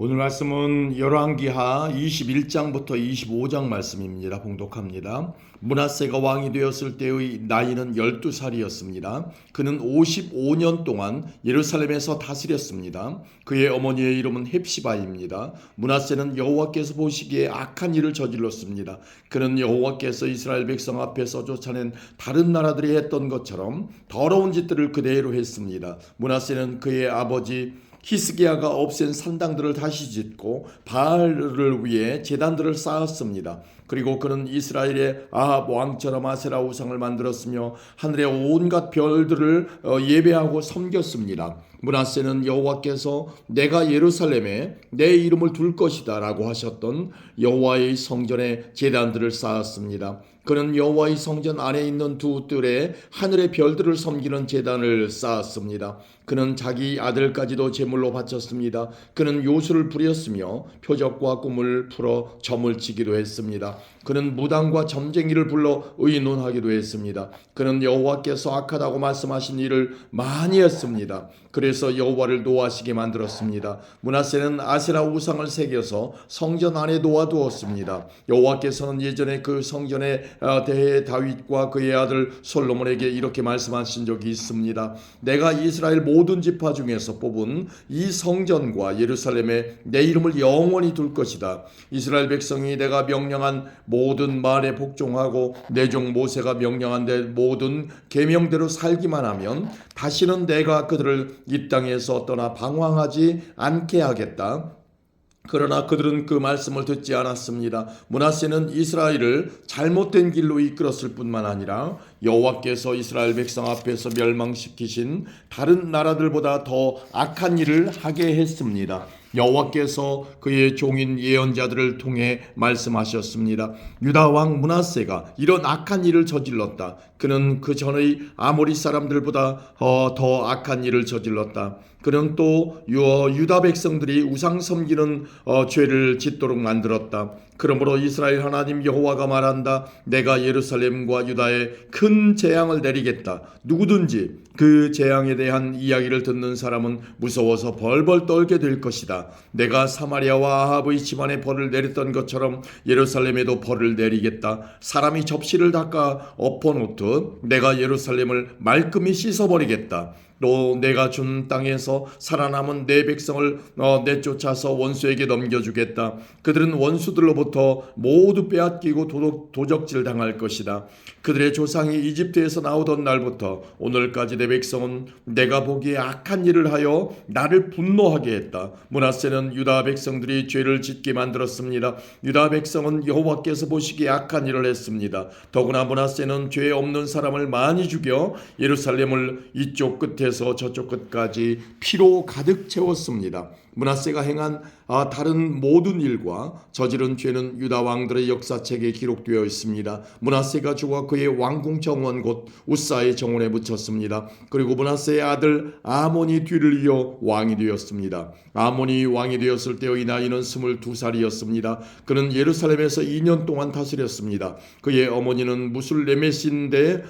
오늘 말씀은 열왕기하 21장부터 25장 말씀입니다. 봉독합니다. 므낫세가 왕이 되었을 때의 나이는 12살이었습니다. 그는 55년 동안 예루살렘에서 다스렸습니다. 그의 어머니의 이름은 헵시바입니다. 므낫세는 여호와께서 보시기에 악한 일을 저질렀습니다. 그는 여호와께서 이스라엘 백성 앞에서 쫓아낸 다른 나라들이 했던 것처럼 더러운 짓들을 그대로 했습니다. 므낫세는 그의 아버지 히스기야가 없앤 산당들을 다시 짓고 바알을 위해 제단들을 쌓았습니다. 그리고 그는 이스라엘의 아합 왕처럼 아세라 우상을 만들었으며 하늘의 온갖 별들을 예배하고 섬겼습니다. 므낫세는 여호와께서 내가 예루살렘에 내 이름을 둘 것이다 라고 하셨던 여호와의 성전에 제단들을 쌓았습니다. 그는 여호와의 성전 안에 있는 두 뜰에 하늘의 별들을 섬기는 제단을 쌓았습니다. 그는 자기 아들까지도 제물로 바쳤습니다. 그는 요술을 부렸으며 표적과 꿈을 풀어 점을 치기도 했습니다. 그는 무당과 점쟁이를 불러 의논하기도 했습니다. 그는 여호와께서 악하다고 말씀하신 일을 많이 했습니다. 그래서 여호와를 노하시게 만들었습니다. 므낫세는 아세라 우상을 새겨서 성전 안에 놓아두었습니다. 여호와께서는 예전에 그 성전에 대해 다윗과 그의 아들 솔로몬에게 이렇게 말씀하신 적이 있습니다. 내가 이스라엘 모든 지파 중에서 뽑은 이 성전과 예루살렘에 내 이름을 영원히 둘 것이다. 이스라엘 백성이 내가 명령한 모든 말에 복종하고 내 종 모세가 명령한 데 모든 계명대로 살기만 하면 다시는 내가 그들을 이 땅에서 떠나 방황하지 않게 하겠다. 그러나 그들은 그 말씀을 듣지 않았습니다. 므낫세는 이스라엘을 잘못된 길로 이끌었을 뿐만 아니라 여호와께서 이스라엘 백성 앞에서 멸망시키신 다른 나라들보다 더 악한 일을 하게 했습니다. 여호와께서 그의 종인 예언자들을 통해 말씀하셨습니다. 유다 왕 므낫세가 이런 악한 일을 저질렀다. 그는 그 전의 아모리 사람들보다 더 악한 일을 저질렀다. 그는 또 유다 백성들이 우상 섬기는 죄를 짓도록 만들었다. 그러므로 이스라엘 하나님 여호와가 말한다. 내가 예루살렘과 유다에 큰 재앙을 내리겠다. 누구든지 그 재앙에 대한 이야기를 듣는 사람은 무서워서 벌벌 떨게 될 것이다. 내가 사마리아와 아합의 집안에 벌을 내렸던 것처럼 예루살렘에도 벌을 내리겠다. 사람이 접시를 닦아 엎어놓듯 내가 예루살렘을 말끔히 씻어버리겠다. 또 내가 준 땅에서 살아남은 내 백성을 내쫓아서 원수에게 넘겨주겠다. 그들은 원수들로부터 모두 빼앗기고 도적질 당할 것이다. 그들의 조상이 이집트에서 나오던 날부터 오늘까지 내 백성은 내가 보기에 악한 일을 하여 나를 분노하게 했다. 므낫세는 유다 백성들이 죄를 짓게 만들었습니다. 유다 백성은 여호와께서 보시기에 악한 일을 했습니다. 더구나 므낫세는 죄 없는 사람을 많이 죽여 예루살렘을 이쪽 끝에서 저쪽 끝까지 피로 가득 채웠습니다. 므낫세가 행한 다른 모든 일과 저지른 죄는 유다 왕들의 역사책에 기록되어 있습니다. 므낫세가 죽어 그의 왕궁 정원 곧 우사의 정원에 묻혔습니다. 그리고 므낫세의 아들 아몬이 뒤를 이어 왕이 되었습니다. 아몬이 왕이 되었을 때의 나이는 22살이었습니다. 그는 예루살렘에서 2년 동안 다스렸습니다. 그의 어머니는 무술레메신데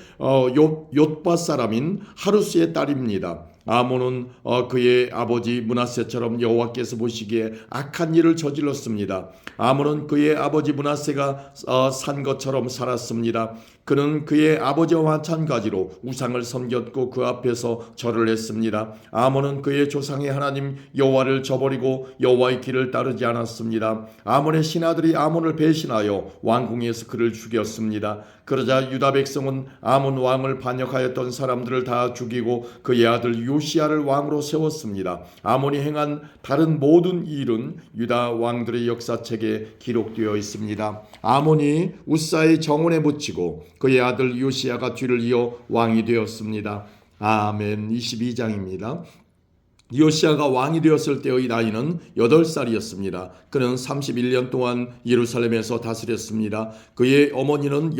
옅바 사람인 하루스의 딸입니다. 아몬은 그의 아버지 므낫세처럼 여호와께서 보시기에 악한 일을 저질렀습니다. 아몬은 그의 아버지 므낫세가 산 것처럼 살았습니다. 그는 그의 아버지와 마찬가지로 우상을 섬겼고 그 앞에서 절을 했습니다. 아몬은 그의 조상의 하나님 여호와를 저버리고 여호와의 길을 따르지 않았습니다. 아몬의 신하들이 아몬을 배신하여 왕궁에서 그를 죽였습니다. 그러자 유다 백성은 아몬 왕을 반역하였던 사람들을 다 죽이고 그의 아들 요시야를 왕으로 세웠습니다. 아몬이 행한 다른 모든 일은 유다 왕들의 역사책에 기록되어 있습니다. 아몬이 우사의 정원에 묻히고 그의 아들 요시야가 뒤를 이어 왕이 되었습니다. 아멘. 22장입니다. 요시야가 왕이 되었을 때의 나이는 8살이었습니다. 그는 31년 동안 예루살렘에서 다스렸습니다. 그의 어머니는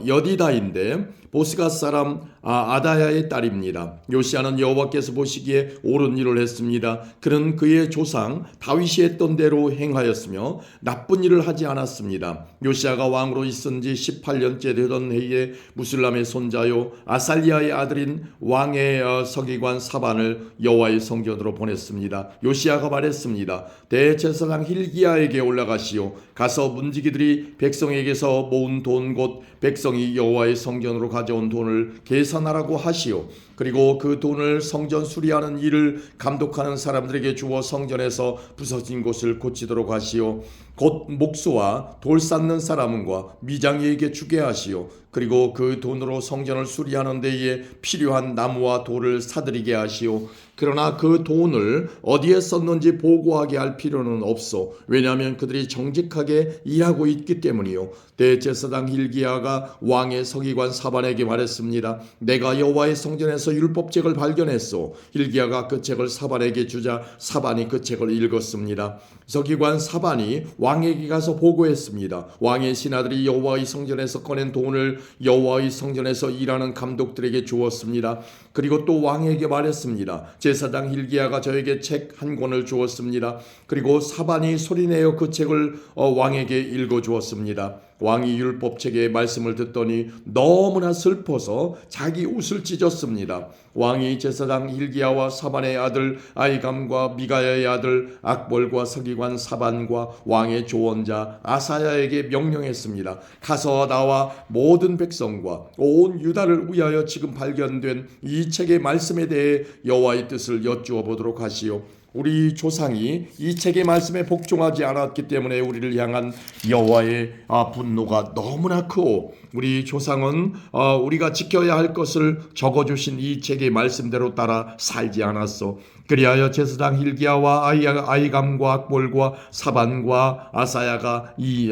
여디다인데 보스가 사람 아다야의 딸입니다. 요시야는 여호와께서 보시기에 옳은 일을 했습니다. 그는 그의 조상 다윗이 했던 대로 행하였으며 나쁜 일을 하지 않았습니다. 요시야가 왕으로 있은 지 18년째 되던 해에 무슬람의 손자요 아살리아의 아들인 왕의 서기관 사반을 여호와의 성전으로 보냈습니다. 요시야가 말했습니다. 대제사장 hil기야에게 올라가시오. 가서 문지기들이 백성에게서 모은 돈 곧 백성이 여호와의 성전으로 가져온 돈을 계산하라고 하시오. 그리고 그 돈을 성전 수리하는 일을 감독하는 사람들에게 주어 성전에서 부서진 곳을 고치도록 하시오. 곧 목수와 돌 쌓는 사람과 미장이에게 주게 하시오. 그리고 그 돈으로 성전을 수리하는 데에 필요한 나무와 돌을 사들이게 하시오. 그러나 그 돈을 어디에 썼는지 보고하게 할 필요는 없소. 왜냐하면 그들이 정직하게 일하고 있기 때문이요. 대제사장 hil기야가 왕의 서기관 사반에게 말했습니다. 내가 여호와의 성전에서 율법책을 발견했소. hil기야가 그 책을 사반에게 주자 사반이 그 책을 읽었습니다. 서기관 사반이 왕에게 가서 보고했습니다. 왕의 신하들이 여호와의 성전에서 꺼낸 돈을 여호와의 성전에서 일하는 감독들에게 주었습니다. 그리고 또 왕에게 말했습니다. 제사장 hil기야가 저에게 책 한 권을 주었습니다. 그리고 사반이 소리내어 그 책을 왕에게 읽어주었습니다. 왕이 율법책의 말씀을 듣더니 너무나 슬퍼서 자기 옷을 찢었습니다. 왕이 제사장 hil기야와 사반의 아들 아이감과 미가야의 아들 악볼과 서기관 사반과 왕의 조언자 아사야에게 명령했습니다. 가서 나와 모든 백성과 온 유다를 위하여 지금 발견된 이 책의 말씀에 대해 여호와의 뜻을 여쭈어 보도록 하시오. 우리 조상이 이 책의 말씀에 복종하지 않았기 때문에 우리를 향한 여호와의 분노가 너무나 크고 우리 조상은 우리가 지켜야 할 것을 적어주신 이 책의 말씀대로 따라 살지 않았어. 그리하여 제사장 hil기야와 아이감과 악볼과 사반과 아사야가 이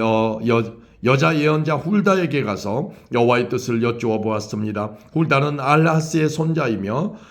여자 예언자 훌다에게 가서 여호와의 뜻을 여쭈어 보았습니다. 훌다는 알하스의 손자이며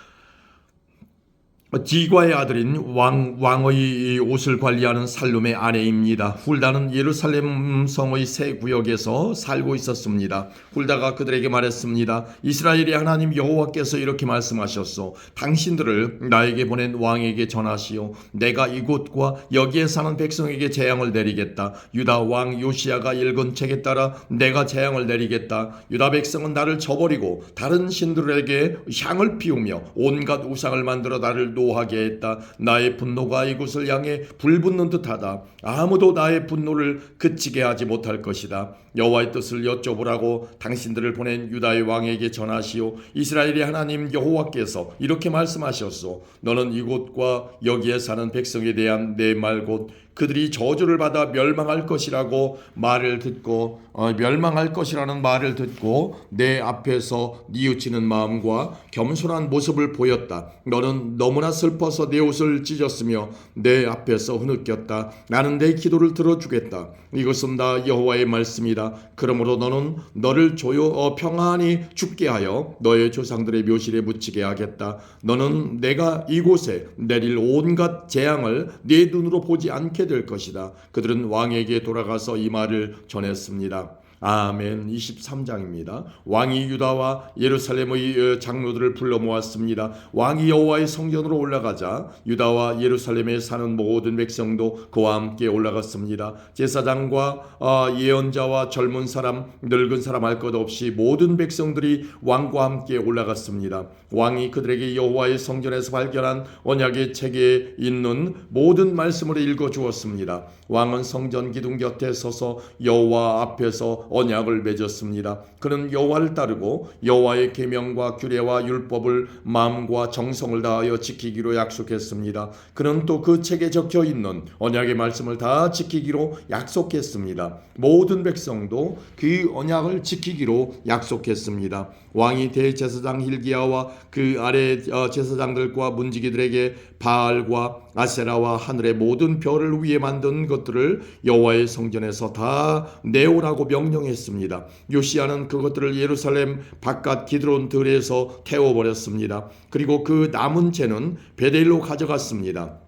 디과의 아들인 왕의 옷을 관리하는 살룸의 아내입니다. 훌다는 예루살렘 성의 세 구역에서 살고 있었습니다. 훌다가 그들에게 말했습니다. 이스라엘의 하나님 여호와께서 이렇게 말씀하셨소. 당신들을 나에게 보낸 왕에게 전하시오. 내가 이곳과 여기에 사는 백성에게 재앙을 내리겠다. 유다 왕 요시야가 읽은 책에 따라 내가 재앙을 내리겠다. 유다 백성은 나를 저버리고 다른 신들에게 향을 피우며 온갖 우상을 만들어 나를 노하게 했다. 나의 분노가 이곳을 향해 불붙는 듯하다. 아무도 나의 분노를 그치게 하지 못할 것이다. 여호와의 뜻을 여쭤보라고 당신들을 보낸 유다의 왕에게 전하시오. 이스라엘의 하나님 여호와께서 이렇게 말씀하셨소. 너는 이곳과 여기에 사는 백성에 대한 내 말 곧 그들이 저주를 받아 멸망할 것이라는 말을 듣고 내 앞에서 뉘우치는 마음과 겸손한 모습을 보였다. 너는 너무나 슬퍼서 내 옷을 찢었으며 내 앞에서 흐느꼈다. 나는 내 기도를 들어주겠다. 이것은 나 여호와의 말씀이다. 그러므로 너는 너를 평안히 죽게 하여 너의 조상들의 묘실에 묻히게 하겠다. 너는 내가 이곳에 내릴 온갖 재앙을 네 눈으로 보지 않게 될 것이다. 그들은 왕에게 돌아가서 이 말을 전했습니다. 아멘. 23장입니다. 왕이 유다와 예루살렘의 장로들을 불러 모았습니다. 왕이 여호와의 성전으로 올라가자 유다와 예루살렘에 사는 모든 백성도 그와 함께 올라갔습니다. 제사장과 예언자와 젊은 사람, 늙은 사람 할 것 없이 모든 백성들이 왕과 함께 올라갔습니다. 왕이 그들에게 여호와의 성전에서 발견한 언약의 책에 있는 모든 말씀을 읽어 주었습니다. 왕은 성전 기둥 곁에 서서 여호와 앞에서 언약을 맺었습니다. 그는 여호와를 따르고 여호와의 계명과 규례와 율법을 마음과 정성을 다하여 지키기로 약속했습니다. 그는 또 그 책에 적혀 있는 언약의 말씀을 다 지키기로 약속했습니다. 모든 백성도 그 언약을 지키기로 약속했습니다. 왕이 대제사장 hil기야와 그 아래 제사장들과 문지기들에게 바알과 아세라와 하늘의 모든 별을 위해 만든 것들을 여호와의 성전에서 다 내오라고 명령했습니다. 요시야는 그것들을 예루살렘 바깥 기드론 들에서 태워버렸습니다. 그리고 그 남은 채는 베델로 가져갔습니다.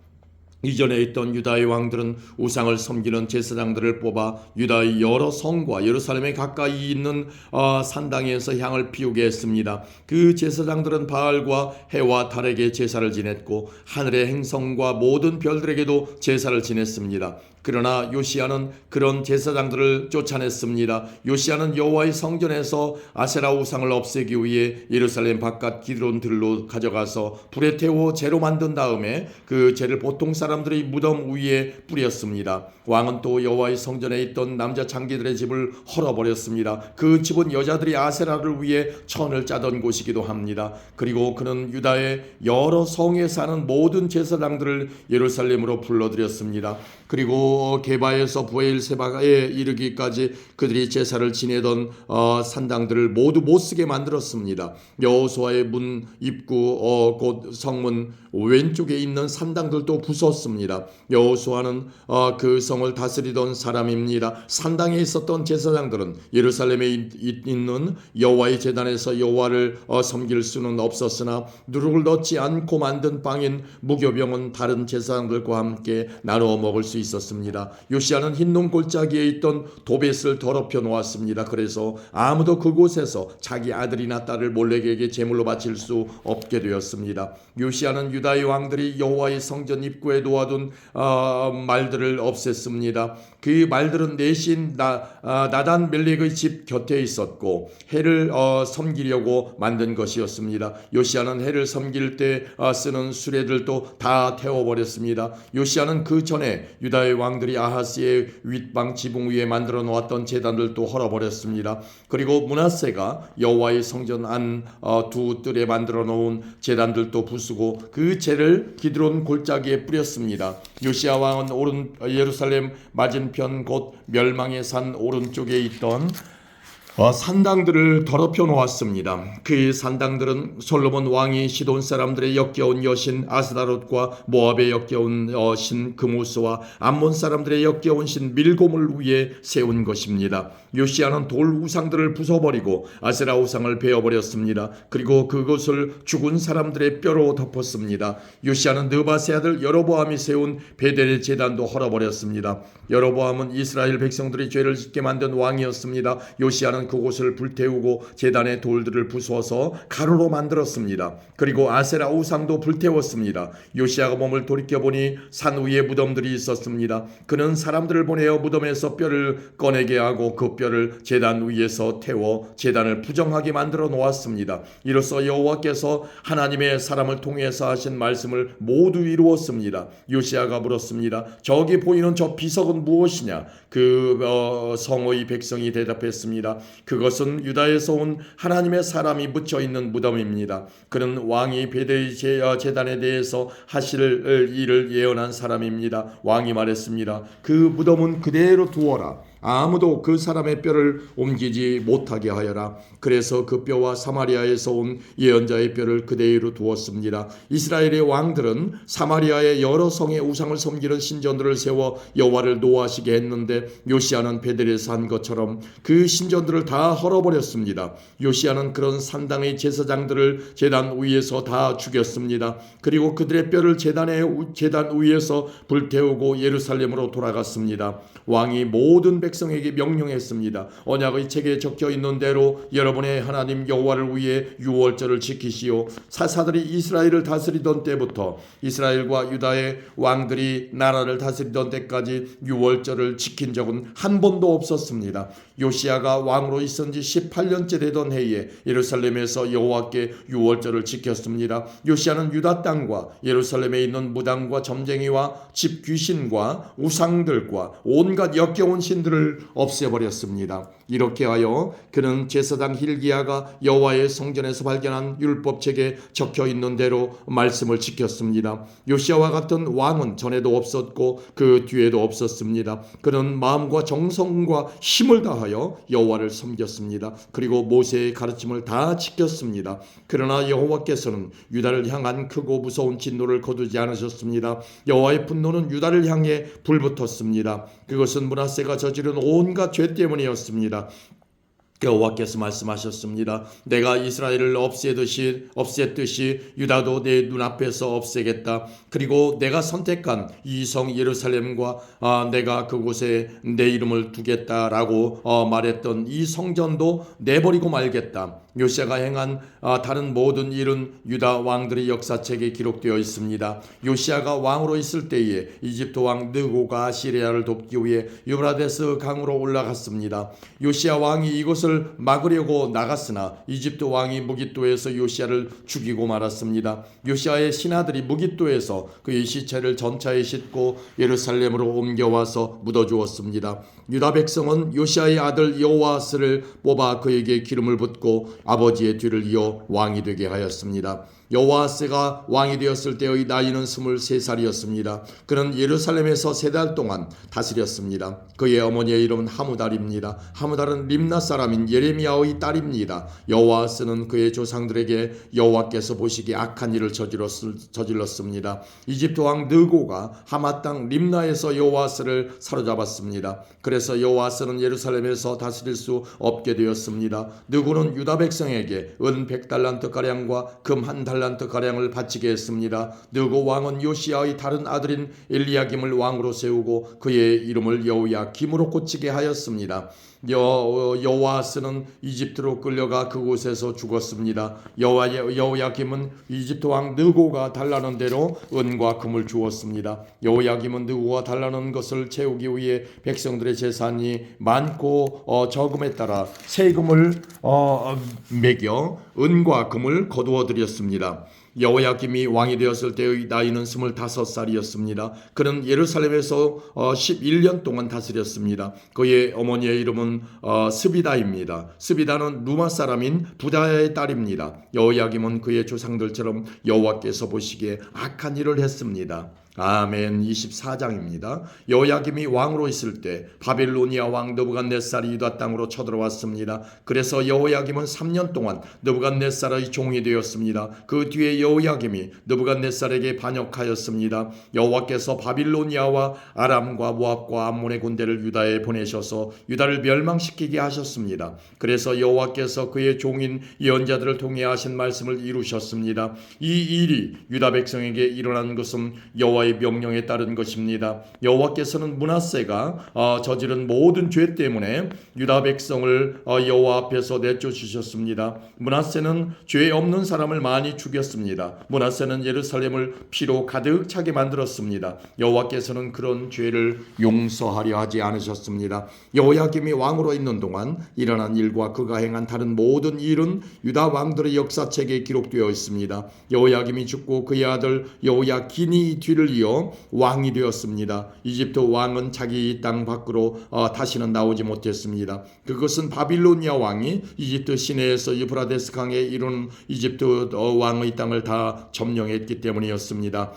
이전에 있던 유다의 왕들은 우상을 섬기는 제사장들을 뽑아 유다의 여러 성과 예루살렘에 가까이 있는 산당에서 향을 피우게 했습니다. 그 제사장들은 바알과 해와 달에게 제사를 지냈고 하늘의 행성과 모든 별들에게도 제사를 지냈습니다. 그러나 요시야는 그런 제사장들을 쫓아냈습니다. 요시야는 여호와의 성전에서 아세라 우상을 없애기 위해 예루살렘 바깥 기드론들로 가져가서 불에 태워 재로 만든 다음에 그 재를 보통 사람들의 무덤 위에 뿌렸습니다. 왕은 또 여호와의 성전에 있던 남자 장기들의 집을 헐어버렸습니다. 그 집은 여자들이 아세라를 위해 천을 짜던 곳이기도 합니다. 그리고 그는 유다의 여러 성에 사는 모든 제사장들을 예루살렘으로 불러들였습니다. 그리고 게바에서 부엘세바에 이르기까지 그들이 제사를 지내던 산당들을 모두 못쓰게 만들었습니다. 여호수아의 문 입구 곧 성문 왼쪽에 있는 산당들도 부쉈습니다. 여호수아는 그 성을 다스리던 사람입니다. 산당에 있었던 제사장들은 예루살렘에 있는 여호와의 제단에서 여호와를 섬길 수는 없었으나 누룩을 넣지 않고 만든 빵인 무교병은 다른 제사장들과 함께 나누어 먹을 수 있었습니다. 요시야는 흰놈 골짜기에 있던 도벳을 더럽혀 놓았습니다. 그래서 아무도 그곳에서 자기 아들이나 딸을 몰렉에게 제물로 바칠 수 없게 되었습니다. 요시야는 유다의 왕들이 여호와의 성전 입구에 놓아둔 말들을 없앴습니다. 그 말들은 내신 나단 멜렉의 집 곁에 있었고 해를 섬기려고 만든 것이었습니다. 요시야는 해를 섬길 때 쓰는 수레들도 다 태워버렸습니다. 요시야는 그 전에 유다의 왕들이 아하스의 윗방 지붕 위에 만들어 놓았던 제단들도 헐어버렸습니다. 그리고 므낫세가 여호와의 성전 안 두 뜰에 만들어 놓은 제단들도 부수고 그 재를 기드론 골짜기에 뿌렸습니다. 요시야 왕은 예루살렘 맞은편 곧 멸망의 산 오른쪽에 있던 산당들을 더럽혀 놓았습니다. 그 산당들은 솔로몬 왕이 시돈 사람들의 역겨운 여신 아스다롯과 모압의 역겨운 신 그모스와 암몬 사람들의 역겨운 신 밀곰을 위해 세운 것입니다. 요시야는 돌 우상들을 부숴버리고 아세라 우상을 베어버렸습니다. 그리고 그것을 죽은 사람들의 뼈로 덮었습니다. 요시야는 느바세 아들 여로보암이 세운 베델의 제단도 헐어버렸습니다. 여로보암은 이스라엘 백성들이 죄를 짓게 만든 왕이었습니다. 요시야는 그곳을 불태우고 제단의 돌들을 부수어서 가루로 만들었습니다. 그리고 아세라 우상도 불태웠습니다. 요시야가 몸을 돌이켜보니 산 위에 무덤들이 있었습니다. 그는 사람들을 보내어 무덤에서 뼈를 꺼내게 하고 그 뼈를 제단 위에서 태워 제단을 부정하게 만들어 놓았습니다. 이로써 여호와께서 하나님의 사람을 통해서 하신 말씀을 모두 이루었습니다. 요시야가 물었습니다. 저기 보이는 저 비석은 무엇이냐? 그 성의 백성이 대답했습니다. 그것은 유다에서 온 하나님의 사람이 묻혀있는 무덤입니다. 그는 왕이 베델 제단에 대해서 하실 일을 예언한 사람입니다. 왕이 말했습니다. 그 무덤은 그대로 두어라. 아무도 그 사람의 뼈를 옮기지 못하게 하여라. 그래서 그 뼈와 사마리아에서 온 예언자의 뼈를 그대로 두었습니다. 이스라엘의 왕들은 사마리아의 여러 성의 우상을 섬기는 신전들을 세워 여호와를 노하시게 했는데 요시야는 베델에서 한 것처럼 그 신전들을 다 헐어버렸습니다. 요시야는 그런 산당의 제사장들을 제단 위에서 다 죽였습니다. 그리고 그들의 뼈를 제단 위에서 불태우고 예루살렘으로 돌아갔습니다. 왕이 모든 백성에게 명령했습니다. 언약의 책에 적혀 있는 대로 여러분의 하나님 여호와를 위해 유월절을 지키시오. 사사들이 이스라엘을 다스리던 때부터 이스라엘과 유다의 왕들이 나라를 다스리던 때까지 유월절을 지킨 적은 한 번도 없었습니다. 요시야가 왕으로 있은 지 18년째 되던 해에 예루살렘에서 여호와께 유월절을 지켰습니다. 요시야는 유다 땅과 예루살렘에 있는 무당과 점쟁이와 집 귀신과 우상들과 온갖 역겨운 신들을 없애버렸습니다. 이렇게 하여 그는 제사장 hil기야가 여호와의 성전에서 발견한 율법책에 적혀있는 대로 말씀을 지켰습니다. 요시야와 같은 왕은 전에도 없었고 그 뒤에도 없었습니다. 그는 마음과 정성과 힘을 다하여 여호와를 섬겼습니다. 그리고 모세의 가르침을 다 지켰습니다. 그러나 여호와께서는 유다를 향한 크고 무서운 진노를 거두지 않으셨습니다. 여호와의 분노는 유다를 향해 불붙었습니다. 그것은 므낫세가 저지른 온갖 죄 때문이었습니다. 여호와께서 말씀하셨습니다. 내가 이스라엘을 없앴듯이 유다도 내 눈앞에서 없애겠다. 그리고 내가 선택한 이 성 예루살렘과 내가 그곳에 내 이름을 두겠다라고 말했던 이 성전도 내버리고 말겠다. 요시아가 행한 다른 모든 일은 유다 왕들의 역사책에 기록되어 있습니다. 요시아가 왕으로 있을 때에 이집트 왕 느고가 시리아를 돕기 위해 유브라데스 강으로 올라갔습니다. 요시아 왕이 이곳을 막으려고 나갔으나 이집트 왕이 무깃도에서 요시아를 죽이고 말았습니다. 요시아의 신하들이 무깃도에서 그의 시체를 전차에 싣고 예루살렘으로 옮겨와서 묻어주었습니다. 유다 백성은 요시아의 아들 여호아스를 뽑아 그에게 기름을 붓고 아버지의 뒤를 이어 왕이 되게 하였습니다. 여호아스가 왕이 되었을 때의 나이는 23살이었습니다. 그는 예루살렘에서 3달 동안 다스렸습니다. 그의 어머니의 이름은 하무달입니다. 하무달은 림나 사람인 예레미야의 딸입니다. 여호아스는 그의 조상들에게 여호와께서 보시기에 악한 일을 저질렀습니다. 이집트 왕 느고가 하맛 땅 림나에서 여호아스를 사로잡았습니다. 그래서 여호아스는 예루살렘에서 다스릴 수 없게 되었습니다. 느고는 유다 백성에게 은 100달란트가량과 금 1달란트가량을 바치게 했습니다. 느고 왕은 요시아의 다른 아들인 엘리야김을 왕으로 세우고 그의 이름을 여호야김으로 고치게 하였습니다. 여호아스는 이집트로 끌려가 그곳에서 죽었습니다. 여호야김은 이집트 왕 느고가 달라는 대로 은과 금을 주었습니다. 여호야김은 느고가 달라는 것을 채우기 위해 백성들의 재산이 많고 적음에 따라 세금을 매겨 은과 금을 거두어 드렸습니다. 여호야김이 왕이 되었을 때의 나이는 25살이었습니다. 그는 예루살렘에서 11년 동안 다스렸습니다. 그의 어머니의 이름은 스비다입니다. 스비다는 루마 사람인 부다의 딸입니다. 여호야김은 그의 조상들처럼 여호와께서 보시기에 악한 일을 했습니다. 아멘. 24장입니다. 여호야김이 왕으로 있을 때 바빌로니아 왕 느부갓네살이 유다 땅으로 쳐들어왔습니다. 그래서 여호야김은 3년 동안 느부갓네살의 종이 되었습니다. 그 뒤에 여호야김이 느부갓네살에게 반역하였습니다. 여호와께서 바빌로니아와 아람과 모압과 암몬의 군대를 유다에 보내셔서 유다를 멸망시키게 하셨습니다. 그래서 여호와께서 그의 종인 예언자들을 통해 하신 말씀을 이루셨습니다. 이 일이 유다 백성에게 일어난 것은 여호와의 명령에 따른 것입니다. 여호와께서는 므낫세가 저지른 모든 죄 때문에 유다 백성을 여호와 앞에서 내쫓으셨습니다. 므낫세는 죄 없는 사람을 많이 죽였습니다. 므낫세는 예루살렘을 피로 가득 차게 만들었습니다. 여호와께서는 그런 죄를 용서하려 하지 않으셨습니다. 여호야김이 왕으로 있는 동안 일어난 일과 그가 행한 다른 모든 일은 유다 왕들의 역사책에 기록되어 있습니다. 여호야김이 죽고 그의 아들 여호야긴이 뒤를 이어 왕이 되었습니다. 이집트 왕은 자기 땅 밖으로 다시는 나오지 못했습니다. 그것은 바빌로니아 왕이 이집트 시내에서 유프라데스 강에 이르는 이집트 왕의 땅을 다 점령했기 때문이었습니다.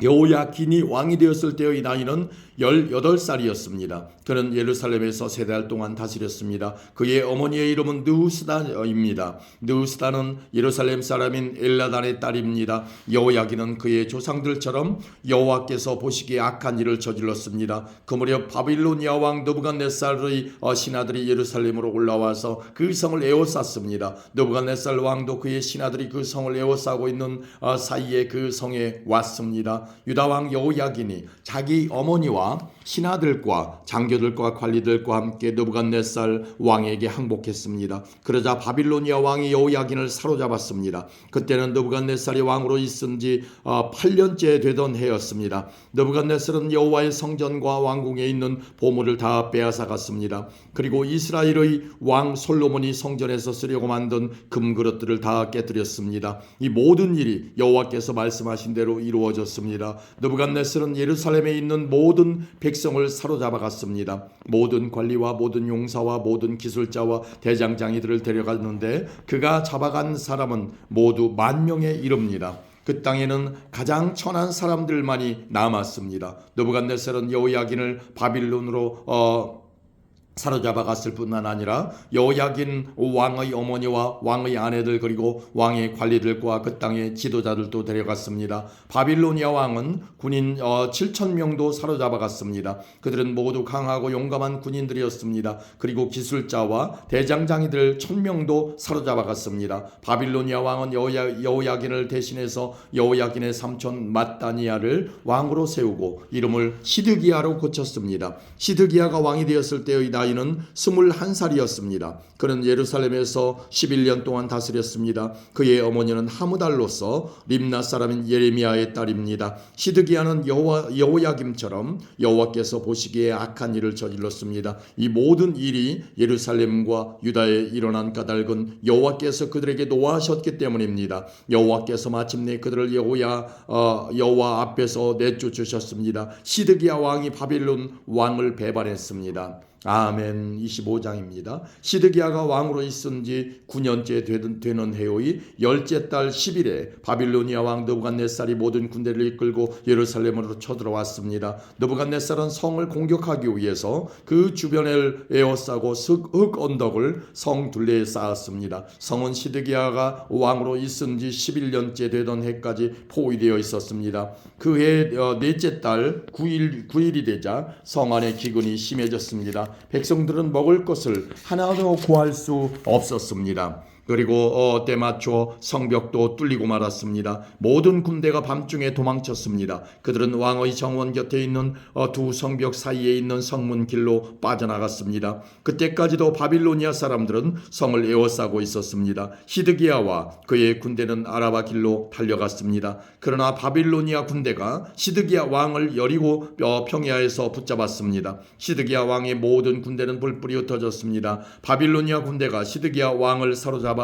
여호야긴이 왕이 되었을 때의 나이는 18살이었습니다. 그는 예루살렘에서 3달 동안 다스렸습니다. 그의 어머니의 이름은 느우스다입니다. 느우스다는 예루살렘 사람인 엘라단의 딸입니다. 여호야긴은 그의 조상들처럼 여호와께서 보시기에 악한 일을 저질렀습니다. 그 무렵 바빌로니아 왕 느부갓네살의 신하들이 예루살렘으로 올라와서 그 성을 에워쌌습니다. 느부갓네살 왕도 그의 신하들이 그 성을 에워싸고 있는 사이에 그 성에 왔습니다. 유다 왕 여호야긴이 자기 어머니와 신하들과 장교들과 관리들과 함께 느부갓네살 왕에게 항복했습니다. 그러자 바빌로니아 왕이 여호야긴을 사로잡았습니다. 그때는 느부갓네살이 왕으로 있은 지 8년째 되던 해였습니다. 느부갓네살은 여호와의 성전과 왕궁에 있는 보물을 다 빼앗아갔습니다. 그리고 이스라엘의 왕 솔로몬이 성전에서 쓰려고 만든 금그릇들을 다 깨뜨렸습니다. 이 모든 일이 여호와께서 말씀하신 대로 이루어졌습니다. 느부갓네살은 예루살렘에 있는 모든 백성을 사로잡아갔습니다. 모든 관리와 모든 용사와 모든 기술자와 대장장이들을 데려갔는데 그가 잡아간 사람은 모두 10,000명에 이릅니다. 그 땅에는 가장 천한 사람들만이 남았습니다. 느부갓네살은 여호야긴을 바빌론으로 사로잡아 갔을 뿐만 아니라 여호야긴 왕의 어머니와 왕의 아내들 그리고 왕의 관리들과 그 땅의 지도자들도 데려갔습니다. 바빌로니아 왕은 군인 7,000명도 사로잡아 갔습니다. 그들은 모두 강하고 용감한 군인들이었습니다. 그리고 기술자와 대장장이들 1,000명도 사로잡아 갔습니다. 바빌로니아 왕은 여호야긴을 대신해서 여호야긴의 삼촌 mat다니아를 왕으로 세우고 이름을 시드기야로 고쳤습니다. 시드기야가 왕이 되었을 때의 나이는 21살이었습니다. 그는 예루살렘에서 11년 동안 다스렸습니다. 그의 어머니는 하무달로서 림나 사람인 예레미야의 딸입니다. 시드기야는 여호야김처럼 여호와께서 보시기에 악한 일을 저질렀습니다. 이 모든 일이 예루살렘과 유다에 일어난 까닭은 여호와께서 그들에게 노하셨기 때문입니다. 여호와께서 마침내 그들을 여호와 앞에서 내쫓으셨습니다. 시드기야 왕이 바빌론 왕을 배반했습니다. 아멘. 25장입니다. 시드기야가 왕으로 있은 지 9년째 되는 해의 10째 달 10일에 바빌로니아 왕 느부갓네살이 모든 군대를 이끌고 예루살렘으로 쳐들어왔습니다. 느부갓네살은 성을 공격하기 위해서 그 주변을 에워싸고 흙 언덕을 성 둘레에 쌓았습니다. 성은 시드기야가 왕으로 있은 지 11년째 되던 해까지 포위되어 있었습니다. 그 해 넷째 달 9일이 되자 성 안에 기근이 심해졌습니다. 백성들은 먹을 것을 하나도 구할 수 없었습니다. 그리고 때맞춰 성벽도 뚫리고 말았습니다. 모든 군대가 밤중에 도망쳤습니다. 그들은 왕의 정원 곁에 있는 두 성벽 사이에 있는 성문 길로 빠져나갔습니다. 그때까지도 바빌로니아 사람들은 성을 에워싸고 있었습니다. 시드기야와 그의 군대는 아라바 길로 달려갔습니다. 그러나 바빌로니아 군대가 시드기야 왕을 여리고 평야에서 붙잡았습니다. 시드기야 왕의 모든 군대는 불불이 흩어졌습니다. 바빌로니아 군대가 시드기야 왕을 사로잡아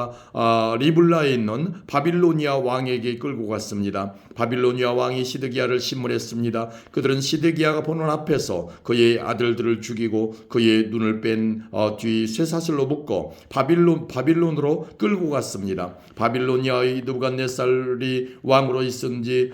리블라에 있는 바빌로니아 왕에게 끌고 갔습니다. 바빌로니아 왕이 시드기야를 신문했습니다. 그들은 시드기야가 보는 앞에서 그의 아들들을 죽이고 그의 눈을 뺀 뒤 쇠사슬로 묶어 바빌론으로 끌고 갔습니다. 바빌로니아의 느부갓네살이 왕으로 있은 지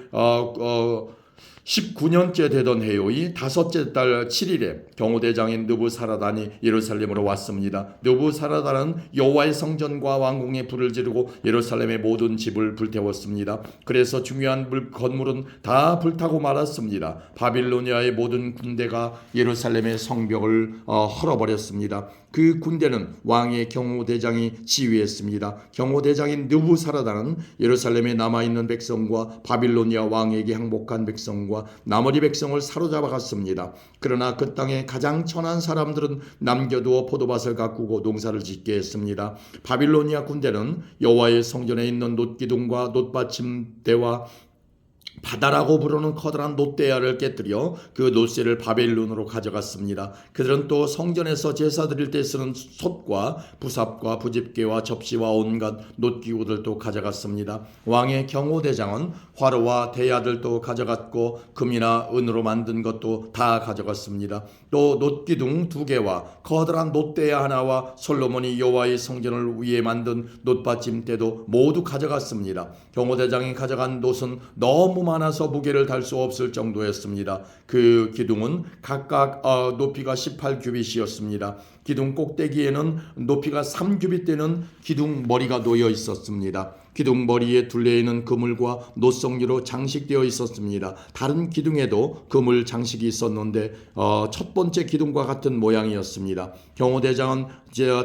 19년째 되던 해의 5째 달 7일에 경호대장인 느부사라단이 예루살렘으로 왔습니다. 느부사라단은 여호와의 성전과 왕궁에 불을 지르고 예루살렘의 모든 집을 불태웠습니다. 그래서 중요한 건물은 다 불타고 말았습니다. 바빌로니아의 모든 군대가 예루살렘의 성벽을 헐어버렸습니다. 그 군대는 왕의 경호대장이 지휘했습니다. 경호대장인 느부사라단은 예루살렘에 남아있는 백성과 바빌로니아 왕에게 항복한 백성과 나머지 백성을 사로잡아 갔습니다. 그러나 그 땅에 가장 천한 사람들은 남겨두어 포도밭을 가꾸고 농사를 짓게 했습니다. 바빌로니아 군대는 여호와의 성전에 있는 놋기둥과 놋받침대와 바다라고 부르는 커다란 놋대야를 깨뜨려 그 놋새를 바벨론으로 가져갔습니다. 그들은 또 성전에서 제사 드릴 때 쓰는 솥과 부삽과 부집개와 접시와 온갖 놋기구들도 가져갔습니다. 왕의 경호대장은 화로와 대야들도 가져갔고 금이나 은으로 만든 것도 다 가져갔습니다. 또 놋기둥 2개와 커다란 놋대야 하나와 솔로몬이 여호와의 성전을 위해 만든 놋받침대도 모두 가져갔습니다. 경호대장이 가져간 놋은 너무 많아서 무게를 달 수 없을 정도였습니다. 그 기둥은 각각 높이가 18규빗이었습니다. 기둥 꼭대기에는 높이가 3규빗 되는 기둥 머리가 놓여 있었습니다. 기둥 머리의 둘레에는 그물과 놋성류로 장식되어 있었습니다. 다른 기둥에도 그물 장식이 있었는데 첫 번째 기둥과 같은 모양이었습니다. 경호대장은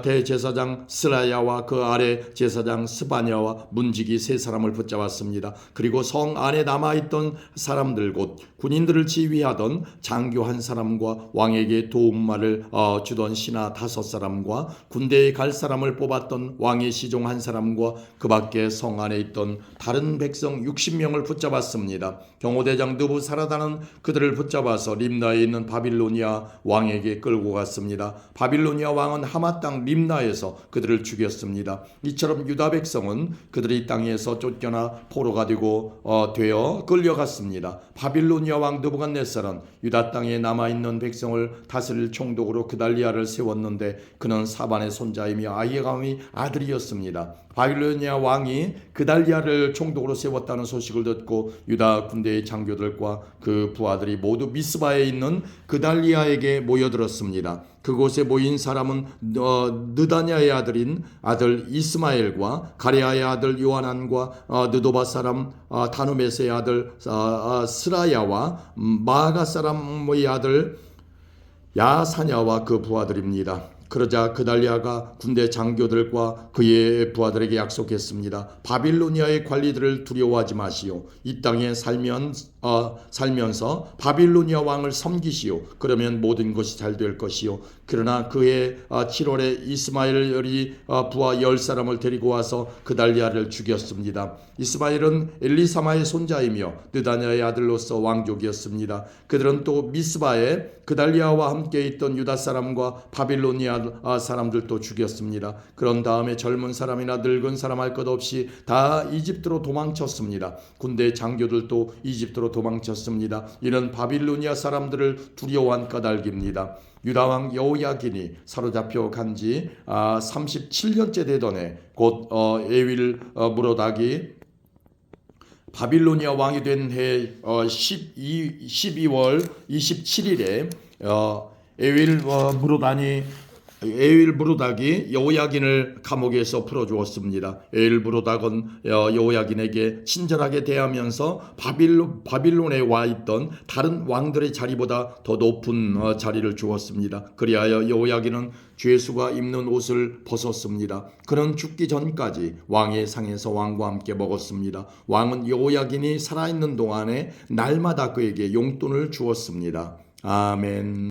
대제사장 스라야와 그 아래 제사장 스바냐와 문지기 3사람을 붙잡았습니다. 그리고 성 안에 남아있던 사람들 곧 군인들을 지휘하던 장교 1사람과 왕에게 도움말을 주던 신하 5사람과 군대에 갈 사람을 뽑았던 왕의 시종 1사람과 그 밖에 성 안에 있던 다른 백성 60명을 붙잡았습니다. 경호대장 느부사라단은 그들을 붙잡아서 림나에 있는 바빌로니아 왕에게 끌고 갔습니다. 바빌로니아 왕은 하마 땅 림나에서 그들을 죽였습니다. 이처럼 유다 백성은 그들이 땅에서 쫓겨나 포로가 되어 끌려갔습니다. 바빌로니아 왕 느부갓네살은 유다 땅에 남아있는 백성을 다스릴 총독으로 그달리아를 세웠는데 그는 사반의 손자이며 아히감의 아들이었습니다. 바빌로니아 왕이 왕이 그달리아를 총독으로 세웠다는 소식을 듣고 유다 군대의 장교들과 그 부하들이 모두 미스바에 있는 그달리아에게 모여들었습니다. 그곳에 모인 사람은 느다냐의 아들 이스마엘과 가레아의 아들 요하난과 느도바 사람 다누메스의 아들 스라야와 마아가 사람의 아들 야사냐와 그 부하들입니다. 그러자 그달리아가 군대 장교들과 그의 부하들에게 약속했습니다. 바빌로니아의 관리들을 두려워하지 마시오. 이 땅에 살면서 바빌로니아 왕을 섬기시오. 그러면 모든 것이 잘 될 것이요. 그러나 그해 7월에 이스마엘이 부하 10사람을 데리고 와서 그달리아를 죽였습니다. 이스마엘은 엘리사마의 손자이며 느다냐의 아들로서 왕족이었습니다. 그들은 또 미스바에 그달리아와 함께 있던 유다 사람과 바빌로니아 사람들도 죽였습니다. 그런 다음에 젊은 사람이나 늙은 사람 할 것 없이 다 이집트로 도망쳤습니다. 군대 장교들도 이집트로 도망쳤습니다. 이는 바빌로니아 사람들을 두려워한 까닭입니다. 유다왕 여호야긴이 사로잡혀 간지 37년째 되던 해 곧 에윌 무로닥이 바빌로니아 왕이 된 해 12월 27일에 에윌 무로닥이 여호야긴을 감옥에서 풀어주었습니다. 에윌 무로닥은 여호야긴에게 친절하게 대하면서 바빌론에 와 있던 다른 왕들의 자리보다 더 높은 자리를 주었습니다. 그리하여 여호야긴은 죄수가 입는 옷을 벗었습니다. 그는 죽기 전까지 왕의 상에서 왕과 함께 먹었습니다. 왕은 여호야긴이 살아있는 동안에 날마다 그에게 용돈을 주었습니다. 아멘.